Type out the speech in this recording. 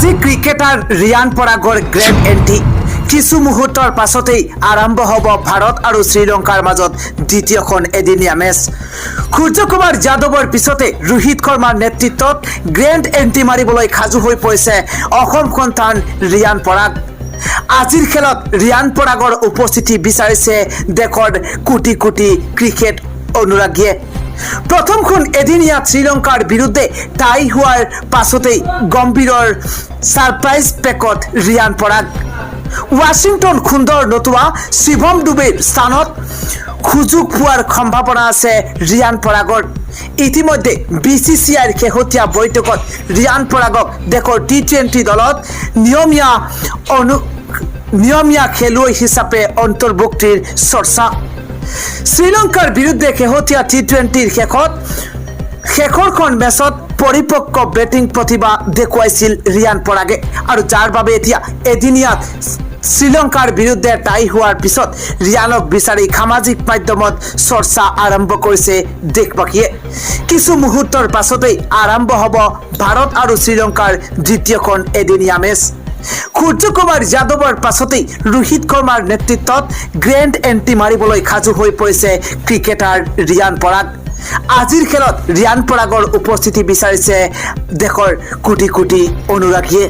আজি ক্ৰিকেটাৰ ৰিয়ান পৰাগৰ grand entry কিছু মুহূৰ্তৰ পাছতেই আৰম্ভ হ'ব ভাৰত আৰু শ্ৰীলংকাৰ মাজত দ্বিতীয়খন এদিনীয়া মেচ সূৰ্যকুমাৰ যাদৱৰ পিছতে ৰোহিত শৰ্মাৰ নেতৃত্বত গ্ৰেণ্ড এণ্ট্ৰি মাৰিবলৈ সাজু হৈ পৰিছে অসম সন্তান ৰিয়ান পৰাগ আজিৰ খেলত ৰিয়ান পৰাগৰ উপস্থিতি বিচাৰিছে দেশৰ কোটি কোটি ক্ৰিকেট অনুৰাগীয়ে প্ৰথমখন এদিনীয়াত শ্ৰীলংকাৰ বিৰুদ্ধে টাই হোৱাৰ পাছতেই গম্ভীৰৰ সাৰপ্ৰাইজ পেকত ৰিয়ান পৰাগ ৱাশ্বিংটন সুন্দৰ নতুবা শিৱম ডুবেৰ স্থানত সুযোগ পোৱাৰ সম্ভাৱনা আছে ৰিয়ান পৰাগৰ ইতিমধ্যে BCCIৰ শেহতীয়া বৈঠকত ৰিয়ান পৰাগক দেশৰ T20 দলত নিয়মীয়া খেলুৱৈ হিচাপে অন্তৰ্ভুক্তিৰ চৰ্চা শ্ৰীলংকাৰ বিৰুদ্ধে শেহতীয়া T20ৰ শেষৰখন মেচত পৰিপক্ক বেটিং প্ৰতিভা দেখুৱাইছিল ৰিয়ান পৰাগে আৰু যাৰ বাবে এতিয়া এদিনীয়াত শ্ৰীলংকাৰ বিৰুদ্ধে টাই হোৱাৰ পিছত ৰিয়ানক বিচাৰি সামাজিক মাধ্যমত চৰ্চা আৰম্ভ কৰিছে দেশবাসীয়ে কিছু মুহূৰ্তৰ পাছতেই আৰম্ভ হ'ব ভাৰত আৰু শ্ৰীলংকাৰ দ্বিতীয়খন এদিনীয়া মেচ সূৰ্যকুমাৰ যাদৱৰ পাছতেই ৰোহিত শৰ্মাৰ নেতৃত্বত গ্ৰেণ্ড এণ্ট্ৰি মাৰিবলৈ সাজু হৈ পৰিছে ক্ৰিকেটাৰ ৰিয়ান পৰাগ আজিৰ খেলত ৰিয়ান পৰাগৰ উপস্থিতি বিচাৰিছে দেশৰ কোটি কোটি অনুৰাগীয়ে